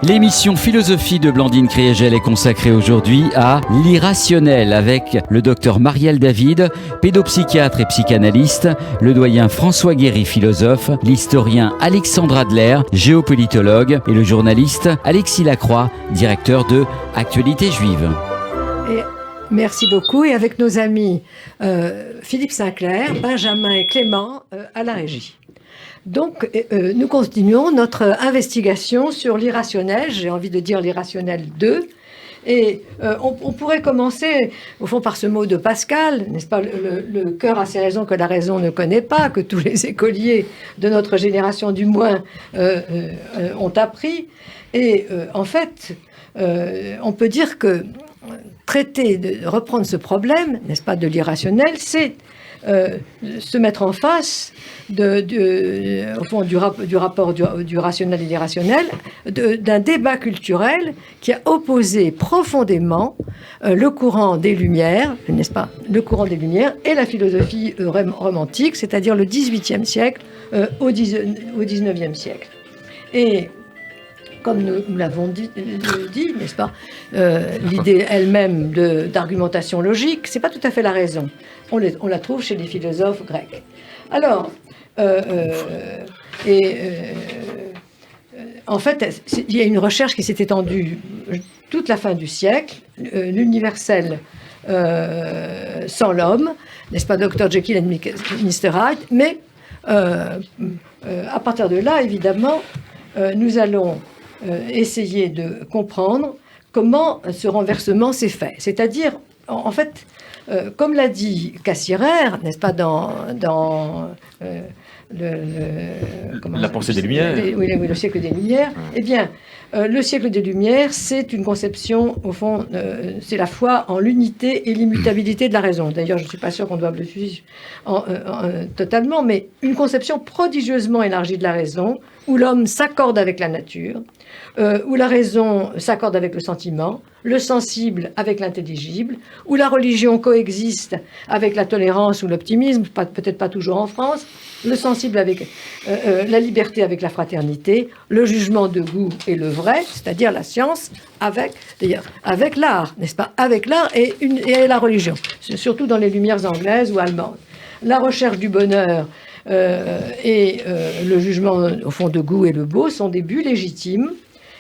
L'émission Philosophie de Blandine Kriégel est consacrée aujourd'hui à l'irrationnel avec le docteur Marielle David, pédopsychiatre et psychanalyste, le doyen François Guéry, philosophe, l'historien Alexandre Adler, géopolitologue et le journaliste Alexis Lacroix, directeur de Actualité Juive. Merci beaucoup. Et avec nos amis Philippe Sinclair, Benjamin et Clément à la régie. Donc, nous continuons notre investigation sur l'irrationnel, j'ai envie de dire l'irrationnel 2. Et on pourrait commencer, au fond, par ce mot de Pascal, n'est-ce pas, le cœur a ses raisons que la raison ne connaît pas, que tous les écoliers de notre génération, du moins, ont appris. Et en fait, on peut dire que reprendre ce problème, n'est-ce pas, de l'irrationnel, c'est se mettre en face au fond, du rapport du rationnel et l'irrationnel, d'un débat culturel qui a opposé profondément le courant des Lumières, n'est-ce pas, le courant des Lumières et la philosophie romantique, c'est-à-dire le XVIIIe siècle au XIXe siècle. Et comme nous l'avons dit, n'est-ce pas, l'idée elle-même d'argumentation logique, c'est pas tout à fait la raison. On la trouve chez les philosophes grecs. Alors, en fait, il y a une recherche qui s'est étendue toute la fin du siècle, l'universel sans l'homme, n'est-ce pas, Dr. Jekyll et Mr. Hyde, mais à partir de là, évidemment, nous allons essayer de comprendre comment ce renversement s'est fait. C'est-à-dire, en fait, comme l'a dit Cassirer, n'est-ce pas, dans la pensée des Lumières. Oui, le siècle des Lumières. Eh bien, le siècle des Lumières, c'est une conception, au fond, c'est la foi en l'unité et l'immutabilité de la raison. D'ailleurs, je ne suis pas sûre qu'on doive le suivre totalement, mais une conception prodigieusement élargie de la raison, où l'homme s'accorde avec la nature, où la raison s'accorde avec le sentiment, le sensible avec l'intelligible, où la religion coexiste avec la tolérance ou l'optimisme, peut-être pas toujours en France, le sensible avec la liberté avec la fraternité, le jugement de goût et le vrai, c'est-à-dire la science avec l'art, n'est-ce pas, avec l'art et la religion, surtout dans les Lumières anglaises ou allemandes. La recherche du bonheur et le jugement, au fond, de goût et le beau sont des buts légitimes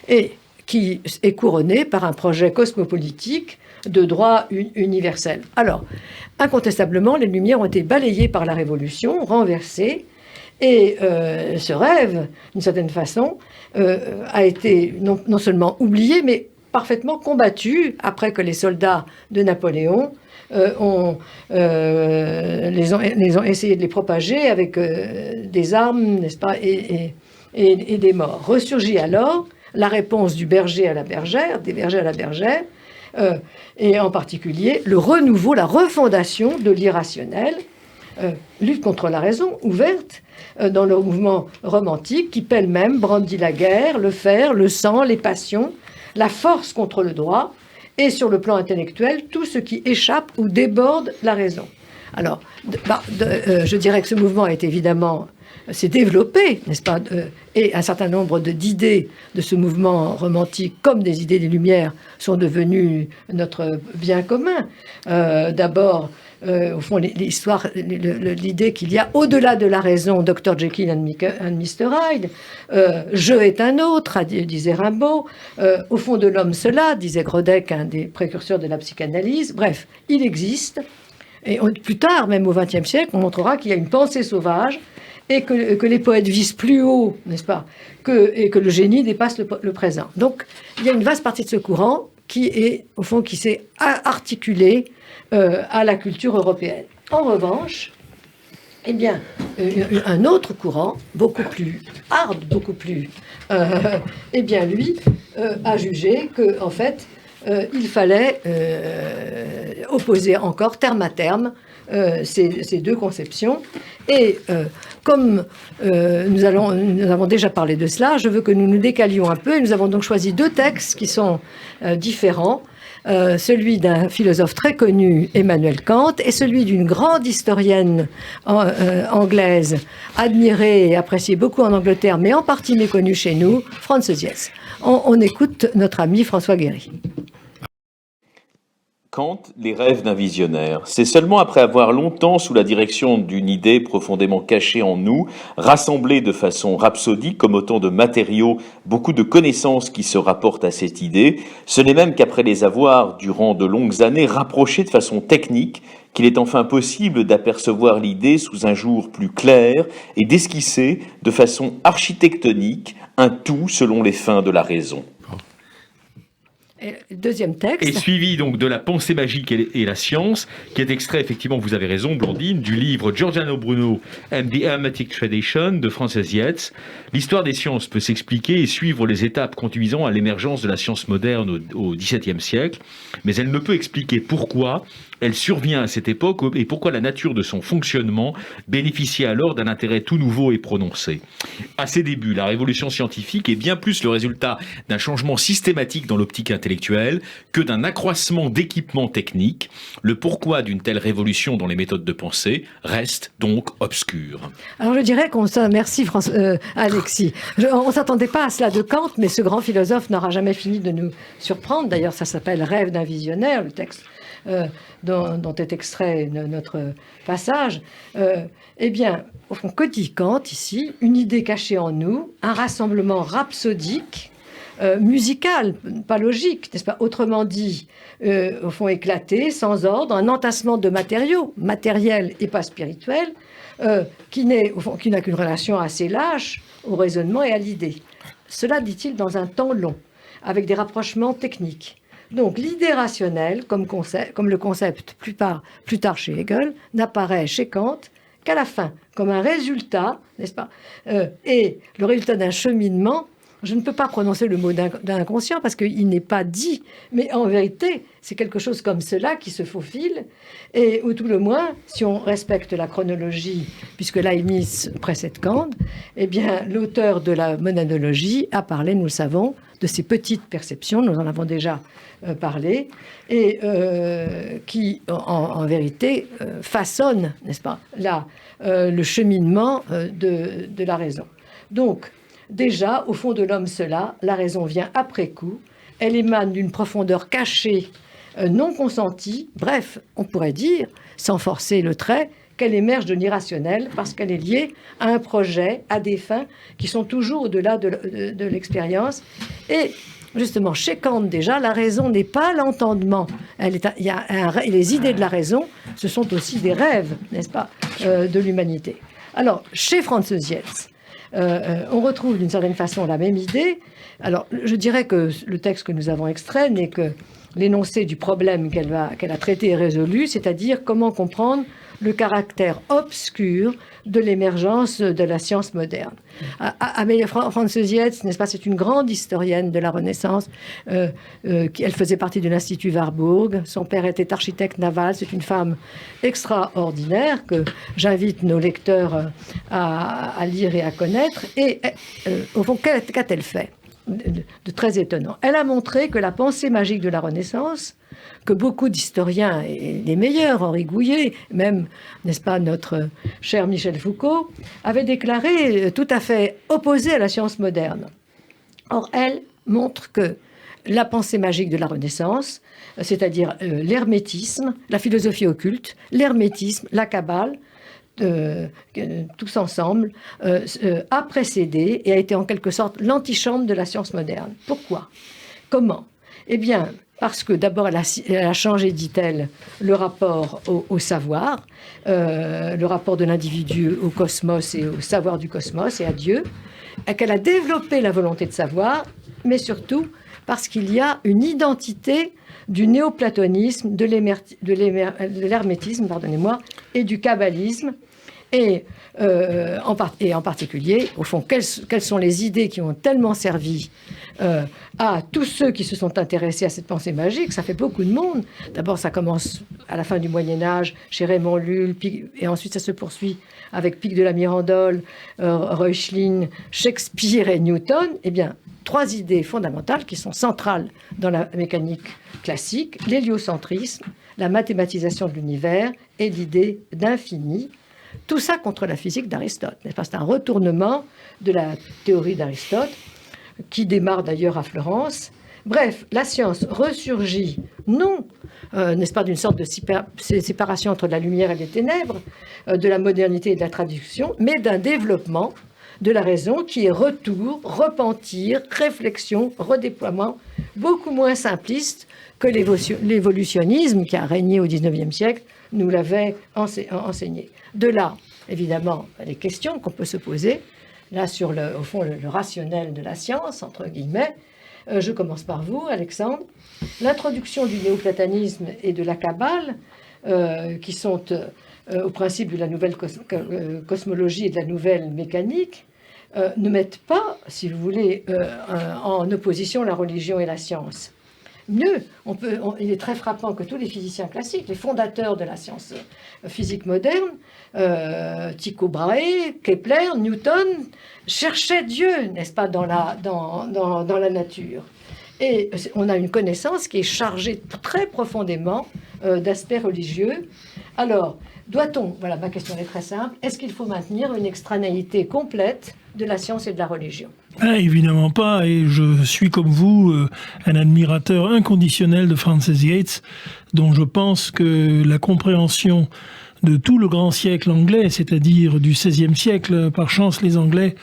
et qui est couronné par un projet cosmopolitique de droit universel. Alors, incontestablement, les Lumières ont été balayées par la Révolution, renversées, et ce rêve, d'une certaine façon, a été non seulement oublié, mais parfaitement combattu après que les soldats de Napoléon les ont essayé de les propager avec des armes, n'est-ce pas, et des morts. Ressurgit alors la réponse du berger à la bergère, des bergers à la bergère, et en particulier le renouveau, la refondation de l'irrationnel, lutte contre la raison ouverte dans le mouvement romantique qui pêle-même brandit la guerre, le fer, le sang, les passions, la force contre le droit, et sur le plan intellectuel, tout ce qui échappe ou déborde la raison. Alors, je dirais que ce mouvement est évidemment s'est développé, n'est-ce pas, et un certain nombre d'idées de ce mouvement romantique, comme des idées des Lumières, sont devenues notre bien commun. D'abord, au fond, l'idée qu'il y a au-delà de la raison, Dr. Jekyll and Mr. Hyde, je est un autre, disait Rimbaud, au fond de l'homme cela, disait Grodek, un des précurseurs de la psychanalyse. Bref, il existe, et plus tard, même au XXe siècle, on montrera qu'il y a une pensée sauvage, et que les poètes visent plus haut, n'est-ce pas, et que le génie dépasse le présent. Donc, il y a une vaste partie de ce courant qui est, au fond, qui s'est articulé à la culture européenne. En revanche, eh bien, un autre courant, beaucoup plus hard, beaucoup plus, eh bien, lui, a jugé que, en fait, il fallait opposer encore terme à terme ces deux conceptions. Et comme nous avons déjà parlé de cela, je veux que nous nous décalions un peu. Et nous avons donc choisi deux textes qui sont différents. Celui d'un philosophe très connu, Emmanuel Kant, et celui d'une grande historienne anglaise, admirée et appréciée beaucoup en Angleterre, mais en partie méconnue chez nous, Frances Hess. On écoute notre ami François Guéry. Kant, les rêves d'un visionnaire. C'est seulement après avoir longtemps, sous la direction d'une idée profondément cachée en nous, rassemblé de façon rhapsodique comme autant de matériaux, beaucoup de connaissances qui se rapportent à cette idée, ce n'est même qu'après les avoir, durant de longues années, rapprochées de façon technique, qu'il est enfin possible d'apercevoir l'idée sous un jour plus clair et d'esquisser de façon architectonique un tout selon les fins de la raison. Deuxième texte. Et suivi donc de La pensée magique et la science, qui est extrait, effectivement, vous avez raison, Blandine, du livre Giordano Bruno and the Hermetic Tradition de Frances Yates. L'histoire des sciences peut s'expliquer et suivre les étapes conduisant à l'émergence de la science moderne au XVIIe siècle, mais elle ne peut expliquer pourquoi elle survient à cette époque et pourquoi la nature de son fonctionnement bénéficiait alors d'un intérêt tout nouveau et prononcé. À ses débuts, la révolution scientifique est bien plus le résultat d'un changement systématique dans l'optique intellectuelle que d'un accroissement d'équipements techniques. Le pourquoi d'une telle révolution dans les méthodes de pensée reste donc obscur. Alors je dirais merci Alexis. On ne s'attendait pas à cela de Kant, mais ce grand philosophe n'aura jamais fini de nous surprendre. D'ailleurs, ça s'appelle Rêve d'un visionnaire, le texte dont est extrait notre passage. Eh bien, au fond, que dit Kant ici? Une idée cachée en nous, un rassemblement rhapsodique, musical, pas logique, n'est-ce pas? Autrement dit, au fond éclaté, sans ordre, un entassement de matériaux, matériels et pas spirituels, qui n'a qu'une relation assez lâche au raisonnement et à l'idée. Cela, dit-il, dans un temps long, avec des rapprochements techniques. Donc l'idée rationnelle, comme le concept plus tard chez Hegel, n'apparaît chez Kant qu'à la fin, comme un résultat, n'est-ce pas? Et le résultat d'un cheminement, je ne peux pas prononcer le mot d'inconscient parce qu'il n'est pas dit, mais en vérité, c'est quelque chose comme cela qui se faufile, et ou tout le moins, si on respecte la chronologie, puisque Leibniz précède Kant, eh bien l'auteur de la monadologie a parlé, nous le savons, de ces petites perceptions, nous en avons déjà parlé, et qui, en vérité, façonnent, n'est-ce pas, le cheminement de la raison. Donc, déjà, au fond de l'homme cela, la raison vient après coup, elle émane d'une profondeur cachée, non consentie, bref, on pourrait dire, sans forcer le trait, qu'elle émerge de l'irrationnel parce qu'elle est liée à un projet, à des fins qui sont toujours au-delà de l'expérience. Et justement, chez Kant déjà, la raison n'est pas l'entendement. Les idées de la raison, ce sont aussi des rêves, n'est-ce pas, de l'humanité. Alors, chez Frances Yates, on retrouve d'une certaine façon la même idée. Alors, je dirais que le texte que nous avons extrait n'est que l'énoncé du problème qu'elle a traité et résolu, c'est-à-dire comment comprendre le caractère obscur de l'émergence de la science moderne. Frances Yates, n'est-ce pas, c'est une grande historienne de la Renaissance. Elle faisait partie de l'Institut Warburg. Son père était architecte naval. C'est une femme extraordinaire que j'invite nos lecteurs à lire et à connaître. Et au fond, qu'a-t-elle fait de très étonnant? Elle a montré que la pensée magique de la Renaissance, que beaucoup d'historiens, et les meilleurs, Henri Gouillet, même, n'est-ce pas, notre cher Michel Foucault, avaient déclaré tout à fait opposée à la science moderne. Or, elle montre que la pensée magique de la Renaissance, c'est-à-dire l'hermétisme, la philosophie occulte, l'hermétisme, la Kabbale, tous ensemble, a précédé et a été en quelque sorte l'antichambre de la science moderne. Pourquoi? Comment? Eh bien, parce que d'abord, elle a changé, dit-elle, le rapport au savoir, le rapport de l'individu au cosmos et au savoir du cosmos et à Dieu, et qu'elle a développé la volonté de savoir, mais surtout parce qu'il y a une identité du néoplatonisme, de l'hermétisme, pardonnez-moi, et du kabbalisme, et en particulier, au fond, quelles sont les idées qui ont tellement servi à tous ceux qui se sont intéressés à cette pensée magique. Ça fait beaucoup de monde. D'abord, ça commence à la fin du Moyen-Âge, chez Raymond Lull, et ensuite ça se poursuit avec Pic de la Mirandole, Reuchlin, Shakespeare et Newton. Eh bien, trois idées fondamentales qui sont centrales dans la mécanique classique: l'héliocentrisme, la mathématisation de l'univers et l'idée d'infini. Tout ça contre la physique d'Aristote. C'est un retournement de la théorie d'Aristote qui démarre d'ailleurs à Florence. Bref, la science ressurgit, non, n'est-ce pas, d'une sorte de séparation entre la lumière et les ténèbres, de la modernité et de la traduction, mais d'un développement de la raison qui est retour, repentir, réflexion, redéploiement, beaucoup moins simpliste que l'évolutionnisme qui a régné au XIXe siècle nous l'avait enseigné. De là, évidemment, les questions qu'on peut se poser, là sur au fond le rationnel de la science, entre guillemets. Je commence par vous, Alexandre. L'introduction du néoplatonisme et de la Kabbale, qui sont au principe de la nouvelle cosmologie et de la nouvelle mécanique, ne mettent pas, si vous voulez, en opposition la religion et la science. Mieux, il est très frappant que tous les physiciens classiques, les fondateurs de la science physique moderne, Tycho Brahe, Kepler, Newton, cherchaient Dieu, n'est-ce pas, dans la nature. Et on a une connaissance qui est chargée très profondément d'aspects religieux. Alors, doit-on, voilà, ma question est très simple, est-ce qu'il faut maintenir une extranéité complète de la science et de la religion? Évidemment pas, et je suis comme vous un admirateur inconditionnel de Francis Yates, dont je pense que la compréhension de tout le grand siècle anglais, c'est-à-dire du XVIe siècle, par chance les Anglais,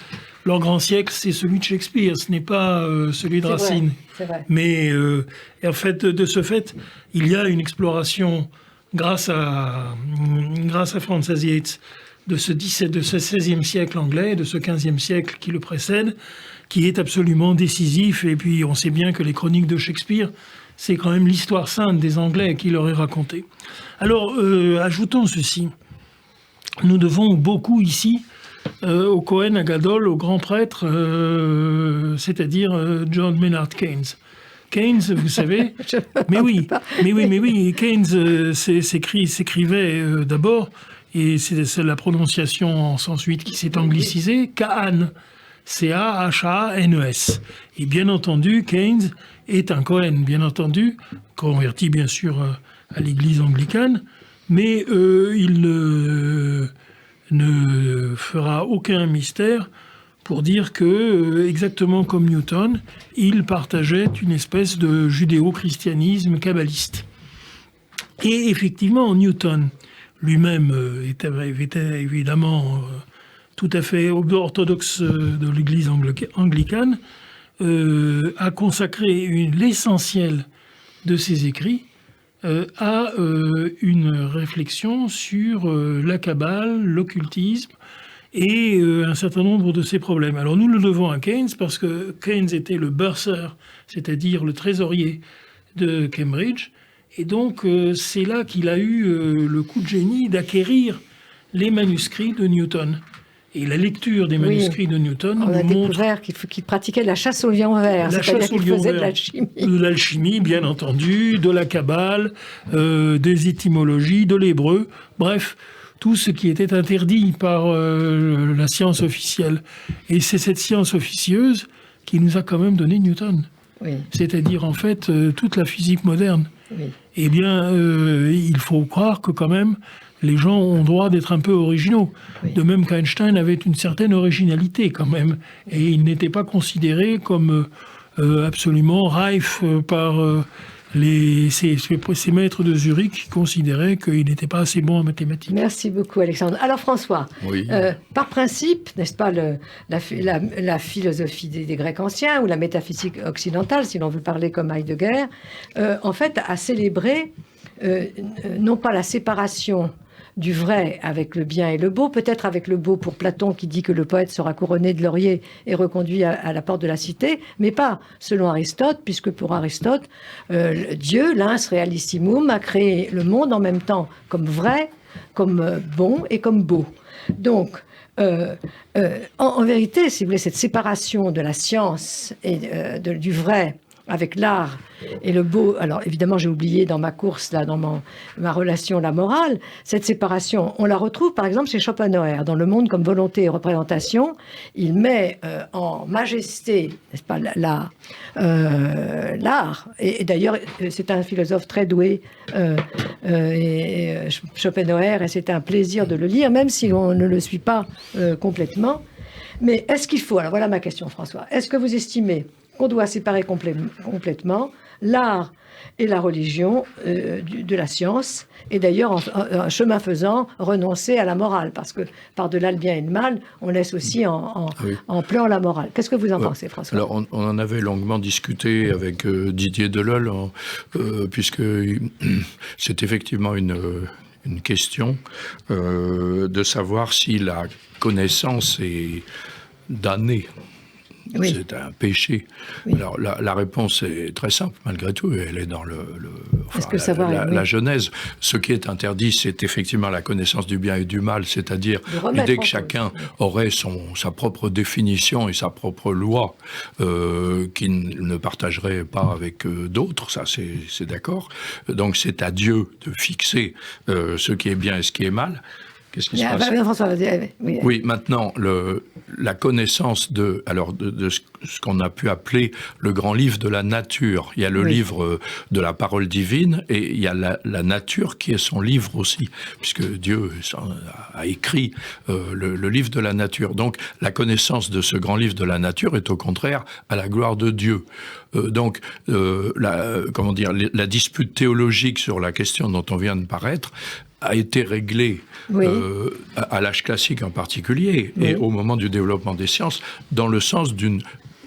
leur grand siècle, c'est celui de Shakespeare, ce n'est pas celui de Racine. C'est vrai. Mais en fait, de ce fait, il y a une exploration grâce à Francis Yates de ce XVIe siècle anglais, de ce XVe siècle qui le précède, qui est absolument décisif. Et puis, on sait bien que les chroniques de Shakespeare, c'est quand même l'histoire sainte des Anglais qui leur est racontée. Alors, ajoutons ceci. Nous devons beaucoup ici au Cohen Agadol, au grand prêtre, c'est-à-dire John Maynard Keynes. Keynes, vous savez, mais oui, Keynes s'écrivait d'abord, et c'est la prononciation ensuite qui s'est anglicisée, Cahan, C-A-H-A-N-E-S. Et bien entendu, Keynes est un Cohen, bien entendu, converti bien sûr à l'église anglicane, mais il ne fera aucun mystère pour dire que, exactement comme Newton, il partageait une espèce de judéo-christianisme kabbaliste. Et effectivement, Newton lui-même était évidemment tout à fait orthodoxe de l'Église anglicane, a consacré l'essentiel de ses écrits à une réflexion sur la Kabbale, l'occultisme et un certain nombre de ses problèmes. Alors nous le devons à Keynes parce que Keynes était le bursar, c'est-à-dire le trésorier de Cambridge, et donc c'est là qu'il a eu le coup de génie d'acquérir les manuscrits de Newton. Et la lecture des manuscrits de Newton nous montre... On a découvert qu'il pratiquait la chasse au lion vert, c'est-à-dire qu'il faisait de l'alchimie. De l'alchimie, bien entendu, de la Kabbale, des étymologies, de l'hébreu, bref, tout ce qui était interdit par la science officielle. Et c'est cette science officieuse qui nous a quand même donné Newton. Oui. C'est-à-dire, en fait, toute la physique moderne. Oui. Eh bien, il faut croire que quand même, les gens ont droit d'être un peu originaux. Oui. De même qu'Einstein avait une certaine originalité quand même. Et il n'était pas considéré comme absolument reif par ces maîtres de Zurich qui considéraient qu'il n'était pas assez bon en mathématiques. Merci beaucoup, Alexandre. Alors, François, oui. Par principe, n'est-ce pas, la philosophie des Grecs anciens ou la métaphysique occidentale, si l'on veut parler comme Heidegger, en fait, a célébré non pas la séparation du vrai avec le bien et le beau, peut-être avec le beau pour Platon qui dit que le poète sera couronné de laurier et reconduit à la porte de la cité, mais pas selon Aristote, puisque pour Aristote, Dieu, l'ins realissimum, a créé le monde en même temps comme vrai, comme bon et comme beau. Donc, en vérité, si vous voulez, cette séparation de la science et du vrai avec l'art et le beau, alors évidemment j'ai oublié dans ma course, là, dans ma relation, la morale, cette séparation, on la retrouve par exemple chez Schopenhauer, dans Le Monde comme volonté et représentation, il met en majesté, n'est-ce pas, l'art, et d'ailleurs c'est un philosophe très doué, Schopenhauer, et c'est un plaisir de le lire, même si on ne le suit pas complètement. Mais est-ce qu'il faut, alors voilà ma question François, est-ce que vous estimez qu'on doit séparer complètement l'art et la religion de la science, et d'ailleurs, en chemin faisant, renoncer à la morale, parce que par-delà le bien et le mal, on laisse aussi en plan la morale. Qu'est-ce que vous en pensez, François? Alors, on en avait longuement discuté avec Didier Delol, puisque c'est effectivement une question de savoir si la connaissance est damnée. Oui. C'est un péché. Oui. Alors la réponse est très simple, malgré tout, elle est dans la Genèse. Ce qui est interdit, c'est effectivement la connaissance du bien et du mal, c'est-à-dire l'idée que chacun aurait sa propre définition et sa propre loi qu'il ne partagerait pas avec d'autres, ça c'est d'accord. Donc c'est à Dieu de fixer ce qui est bien et ce qui est mal. Qu'est-ce qui se passe ? François, oui, maintenant, la connaissance de ce qu'on a pu appeler le grand livre de la nature. Il y a le livre de la parole divine et il y a la nature qui est son livre aussi, puisque Dieu a écrit le livre de la nature. Donc, la connaissance de ce grand livre de la nature est au contraire à la gloire de Dieu. Donc, la dispute théologique sur la question dont on vient de paraître a été réglée à l'âge classique en particulier et au moment du développement des sciences dans le sens d'une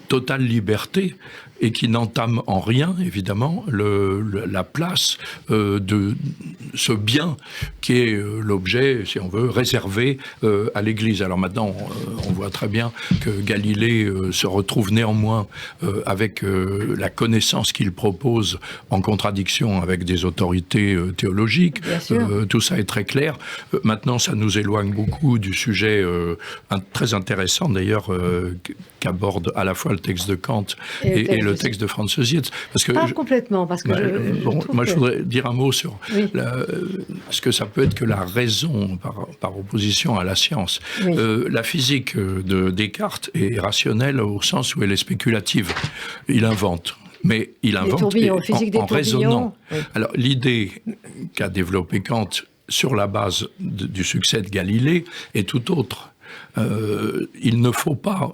totale liberté et qui n'entame en rien, évidemment, la place de ce bien qui est l'objet, si on veut, réservé à l'Église. Alors maintenant, on voit très bien que Galilée se retrouve néanmoins avec la connaissance qu'il propose en contradiction avec des autorités théologiques. Tout ça est très clair. Maintenant, ça nous éloigne beaucoup du sujet très intéressant, d'ailleurs, qu'aborde à la fois le texte de Kant et le texte de Franz Sietz. Pas complètement, parce que je voudrais dire un mot sur ce que ça peut être que la raison par opposition à la science. La physique de Descartes est rationnelle au sens où elle est spéculative. Il invente. Mais il invente en raisonnant. Alors l'idée qu'a développée Kant sur la base du succès de Galilée est tout autre. Il ne faut pas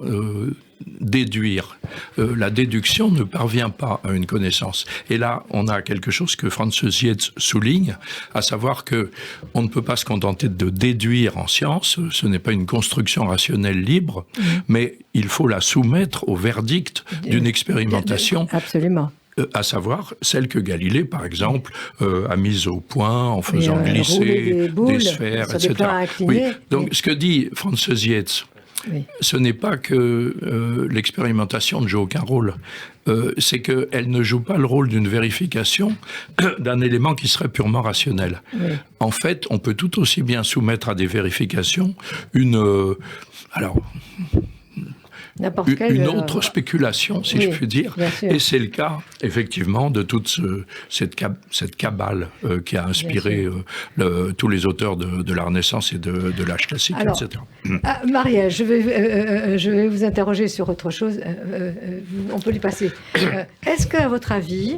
déduire. La déduction ne parvient pas à une connaissance. Et là, on a quelque chose que Franz Sietz souligne, à savoir que on ne peut pas se contenter de déduire en science, ce n'est pas une construction rationnelle libre, mais il faut la soumettre au verdict d'une expérimentation. Absolument. À savoir celle que Galilée, par exemple, a mise au point en faisant glisser des sphères, etc. Donc, ce que dit Franz Sietz, ce n'est pas que l'expérimentation ne joue aucun rôle. C'est qu'elle ne joue pas le rôle d'une vérification d'un élément qui serait purement rationnel. En fait, on peut tout aussi bien soumettre à des vérifications une autre spéculation, si je puis dire. Et c'est le cas, effectivement, de toute cette cabale qui a inspiré tous les auteurs de la Renaissance et de l'âge classique, etc. Marielle, je vais vous interroger sur autre chose. On peut lui passer. Est-ce qu'à votre avis,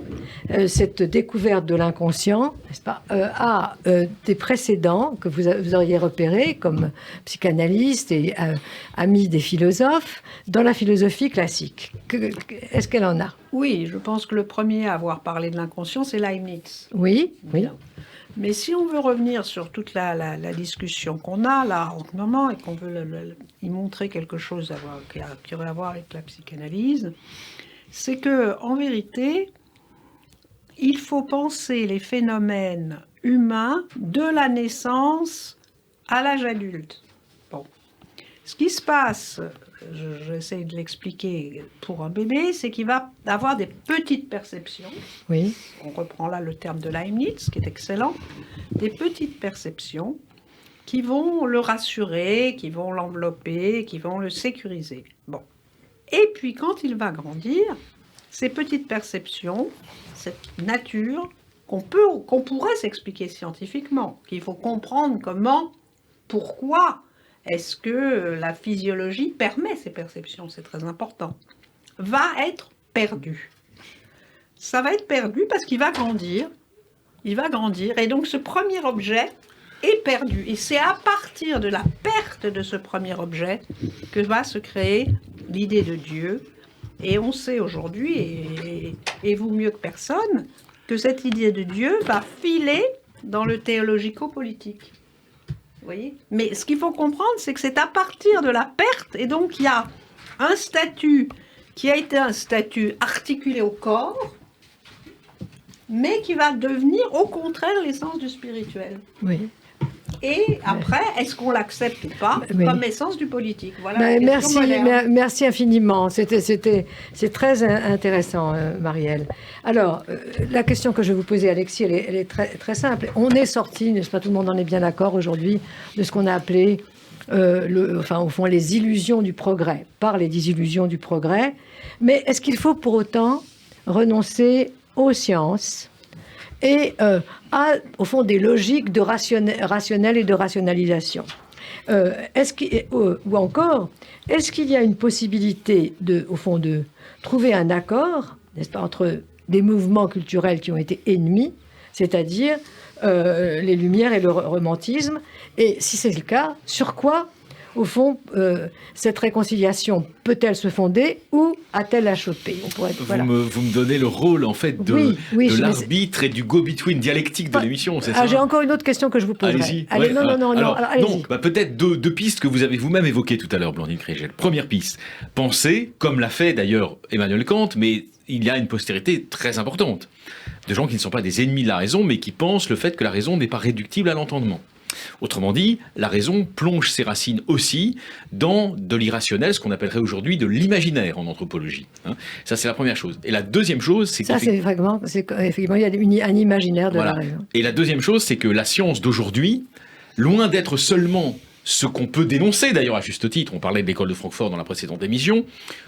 cette découverte de l'inconscient, n'est-ce pas, a des précédents que vous auriez repérés comme psychanalyste et ami des philosophes dans la philosophie classique? Est-ce qu'elle en a? Oui, je pense que le premier à avoir parlé de l'inconscient, c'est Leibniz. Oui. Mais si on veut revenir sur toute la discussion qu'on a là en ce moment et qu'on veut y montrer quelque chose qui aurait à voir avec la psychanalyse, c'est que en vérité, il faut penser les phénomènes humains de la naissance à l'âge adulte. Bon. Ce qui se passe, j'essaie de l'expliquer pour un bébé, c'est qu'il va avoir des petites perceptions. Oui. On reprend là le terme de Leibniz, qui est excellent. Des petites perceptions qui vont le rassurer, qui vont l'envelopper, qui vont le sécuriser. Bon. Et puis quand il va grandir, ces petites perceptions, cette nature qu'on pourrait s'expliquer scientifiquement, qu'il faut comprendre comment, pourquoi est-ce que la physiologie permet ces perceptions, c'est très important, va être perdue. Ça va être perdu parce qu'il va grandir, et donc ce premier objet est perdu. Et c'est à partir de la perte de ce premier objet que va se créer l'idée de Dieu. Et on sait aujourd'hui, et vous mieux que personne, que cette idée de Dieu va filer dans le théologico-politique. Vous voyez ? Mais ce qu'il faut comprendre, c'est que c'est à partir de la perte, et donc il y a un statut qui a été un statut articulé au corps, mais qui va devenir au contraire l'essence du spirituel. Oui. Et après, est-ce qu'on l'accepte ou pas comme essence du politique? Voilà. Merci infiniment. C'est très intéressant, Marielle. Alors, la question que je vais vous poser, Alexis, elle est très, très simple. On est sorti, n'est-ce pas, tout le monde en est bien d'accord aujourd'hui, de ce qu'on a appelé, au fond, les illusions du progrès, par les désillusions du progrès. Mais est-ce qu'il faut pour autant renoncer aux sciences et au fond, des logiques de rationnel et de rationalisation. Ou encore, est-ce qu'il y a une possibilité, au fond, de trouver un accord, n'est-ce pas, entre des mouvements culturels qui ont été ennemis, c'est-à-dire les Lumières et le romantisme, et si c'est le cas, sur quoi, au fond, cette réconciliation peut-elle se fonder ou a-t-elle achoppé? Vous me donnez le rôle, en fait, de l'arbitre et du go-between dialectique de l'émission, c'est ça? J'ai encore une autre question que je vous poserai. Allez-y. Allez-y. Peut-être deux pistes que vous avez vous-même évoquées tout à l'heure, Blandine Kriegel. Première piste, penser, comme l'a fait d'ailleurs Emmanuel Kant, mais il y a une postérité très importante, de gens qui ne sont pas des ennemis de la raison, mais qui pensent le fait que la raison n'est pas réductible à l'entendement. Autrement dit, la raison plonge ses racines aussi dans de l'irrationnel, ce qu'on appellerait aujourd'hui de l'imaginaire en anthropologie. Ça, c'est la première chose. Et la deuxième chose, c'est effectivement, il y a un imaginaire de la raison. Et la deuxième chose, c'est que la science d'aujourd'hui, loin d'être seulement ce qu'on peut dénoncer, d'ailleurs à juste titre, on parlait de l'école de Francfort dans la précédente émission,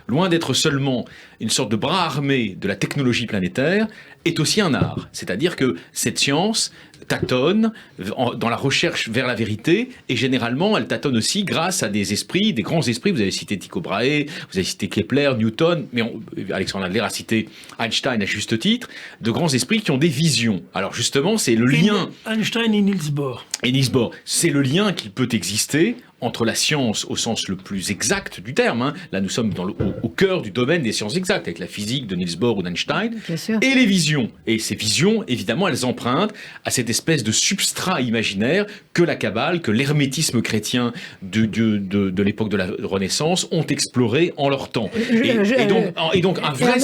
loin d'être seulement une sorte de bras armé de la technologie planétaire, est aussi un art. C'est-à-dire que cette science tâtonne dans la recherche vers la vérité, et généralement elle tâtonne aussi grâce à des esprits, des grands esprits. Vous avez cité Tycho Brahe, vous avez cité Kepler, Newton, mais Alexandre Adler a cité Einstein à juste titre, de grands esprits qui ont des visions. Alors justement, c'est le lien... Einstein et Niels Bohr. Et Niels Bohr, c'est le lien qui peut exister entre la science au sens le plus exact du terme, là nous sommes au cœur du domaine des sciences exactes, avec la physique de Niels Bohr ou d'Einstein, et les visions. Et ces visions, évidemment, elles empruntent à cette espèce de substrat imaginaire que la Kabbale, que l'hermétisme chrétien de l'époque de la Renaissance ont exploré en leur temps. Et donc un vrai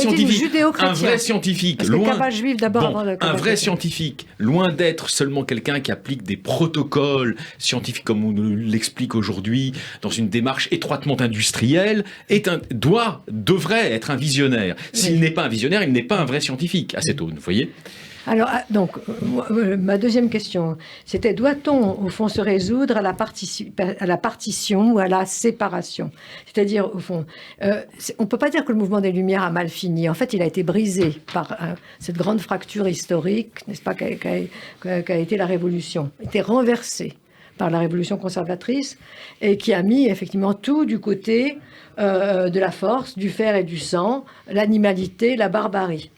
scientifique, loin d'être seulement quelqu'un qui applique des protocoles scientifiques comme on l'explique aujourd'hui, dans une démarche étroitement industrielle, devrait être un visionnaire. S'il n'est pas un visionnaire, il n'est pas un vrai scientifique à cette aune, vous voyez ? Alors, donc, ma deuxième question, c'était, doit-on, au fond, se résoudre à la partition ou à la séparation? C'est-à-dire, au fond, on ne peut pas dire que le mouvement des Lumières a mal fini. En fait, il a été brisé par cette grande fracture historique, n'est-ce pas, qu'a été la Révolution. Il a été renversé par la Révolution conservatrice, et qui a mis effectivement tout du côté de la force, du fer et du sang, l'animalité, la barbarie.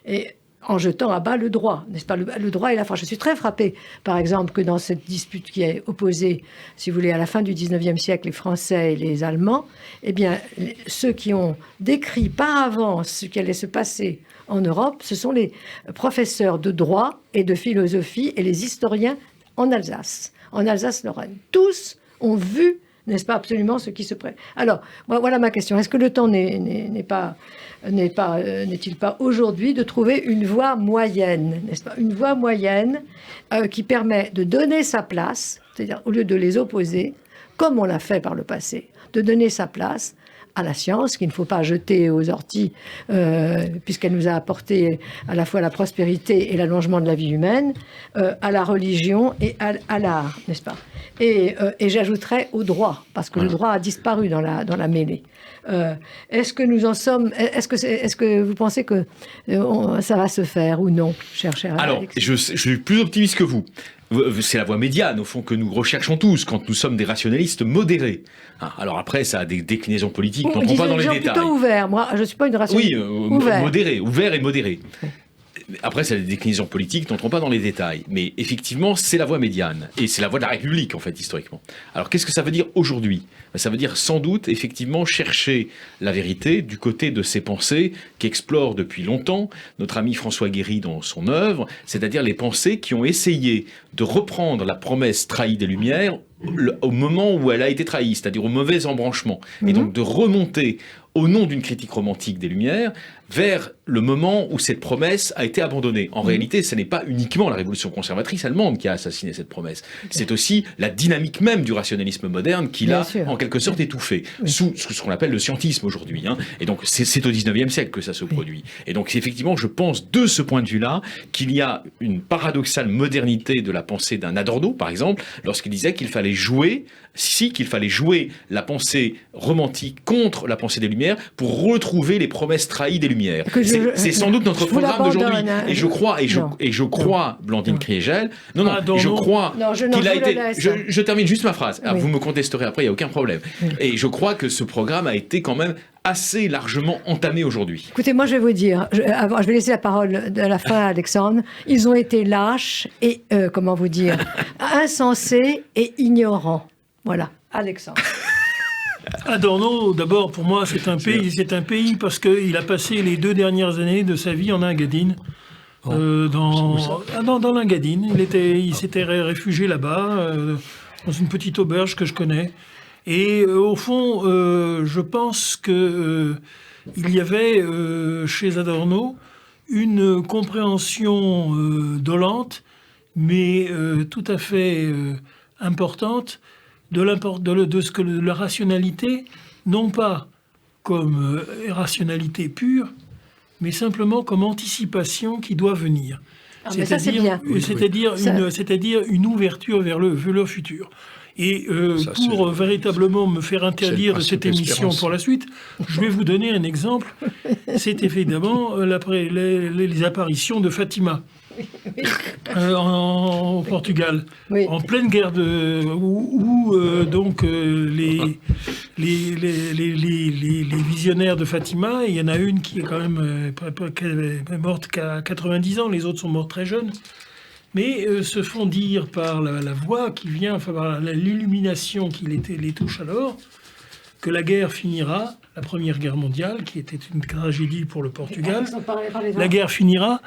Et en jetant à bas le droit, n'est-ce pas, le droit et la force. Je suis très frappée, par exemple, que dans cette dispute qui est opposée, si vous voulez, à la fin du 19e siècle, les Français et les Allemands, eh bien, ceux qui ont décrit par avance ce qui allait se passer en Europe, ce sont les professeurs de droit et de philosophie et les historiens en Alsace-Lorraine. Tous ont vu, n'est-ce pas, absolument ce qui se prête. Alors, voilà ma question. Est-ce que le temps n'est-il pas aujourd'hui de trouver une voie moyenne, n'est-ce pas, une voie moyenne qui permet de donner sa place, c'est-à-dire au lieu de les opposer, comme on l'a fait par le passé, de donner sa place à la science, qu'il ne faut pas jeter aux orties, puisqu'elle nous a apporté à la fois la prospérité et l'allongement de la vie humaine, à la religion et à l'art, n'est-ce pas? Et j'ajouterais au droit, parce que le droit a disparu dans la mêlée. Est-ce que nous en sommes... Est-ce que vous pensez que ça va se faire ou non, cher Alors, Alexis? je suis plus optimiste que vous. C'est la voie médiane, au fond, que nous recherchons tous quand nous sommes des rationalistes modérés. Alors après, ça a des déclinaisons politiques, n'entrons pas dans les détails. Plutôt ouvert. Moi, je ne suis pas une rationaliste. Oui, modéré, ouvert et modéré. Après, c'est des déclinaisons politiques, n'entrons pas dans les détails. Mais effectivement, c'est la voie médiane. Et c'est la voie de la République, en fait, historiquement. Alors, qu'est-ce que ça veut dire aujourd'hui ? Ça veut dire sans doute, effectivement, chercher la vérité du côté de ces pensées qu'explore depuis longtemps notre ami François Guéry dans son œuvre, c'est-à-dire les pensées qui ont essayé de reprendre la promesse trahie des Lumières au moment où elle a été trahie, c'est-à-dire au mauvais embranchement. Et donc de remonter au nom d'une critique romantique des Lumières, vers le moment où cette promesse a été abandonnée. En réalité, ce n'est pas uniquement la révolution conservatrice allemande qui a assassiné cette promesse. C'est aussi la dynamique même du rationalisme moderne qui l'a, en quelque sorte, étouffé, sous ce qu'on appelle le scientisme aujourd'hui. Et donc, c'est au 19e siècle que ça se produit. Et donc, effectivement, je pense, de ce point de vue-là, qu'il y a une paradoxale modernité de la pensée d'un Adorno, par exemple, lorsqu'il disait qu'il fallait jouer la pensée romantique contre la pensée des Lumières pour retrouver les promesses trahies des Lumières. C'est sans doute notre programme d'aujourd'hui. Et je crois, Blandine Kriégel, je crois qu'il a été... Je termine juste ma phrase. Alors, vous me contesterez après, il n'y a aucun problème. Et je crois que ce programme a été quand même assez largement entamé aujourd'hui. Écoutez, moi je vais vous dire, je vais laisser la parole à la fin à Alexandre, ils ont été lâches et, insensés et ignorants. Voilà, Alexandre. Adorno, d'abord, pour moi, c'est un pays parce qu'il a passé les 2 dernières années de sa vie en Engadine. Dans l'Engadine. Il s'était réfugié là-bas, dans une petite auberge que je connais. Et au fond, je pense qu'il y avait chez Adorno une compréhension dolente, mais tout à fait importante, de ce que la rationalité, non pas comme rationalité pure, mais simplement comme anticipation qui doit venir. C'est-à-dire une ouverture vers le futur. Et pour véritablement me faire interdire de cette émission pour la suite, je vais vous donner un exemple. C'est évidemment les apparitions de Fatima. Au Portugal, en pleine guerre où les visionnaires de Fatima, il y en a une qui est quand même morte qu'à 90 ans, les autres sont morts très jeunes, mais se font dire par la voix qui vient, par l'illumination qui les touche alors, que la guerre finira, la Première Guerre mondiale, qui était une tragédie pour le Portugal, la guerre finira,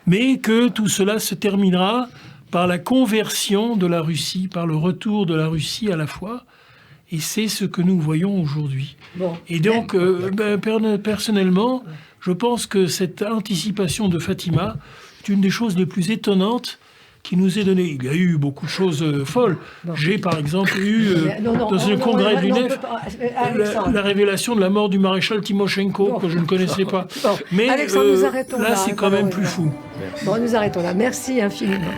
mais que tout cela se terminera par la conversion de la Russie, par le retour de la Russie à la foi. Et c'est ce que nous voyons aujourd'hui. Et donc, personnellement, je pense que cette anticipation de Fatima est une des choses les plus étonnantes qui nous est donnée. Il y a eu beaucoup de choses folles. J'ai, par exemple, eu, dans un congrès de l'UNEF, la révélation de la mort du maréchal Timoshenko, que je ne connaissais pas. Mais Alexandre, nous arrêtons là, c'est quand même plus fou. Bon, nous arrêtons là. Merci infiniment.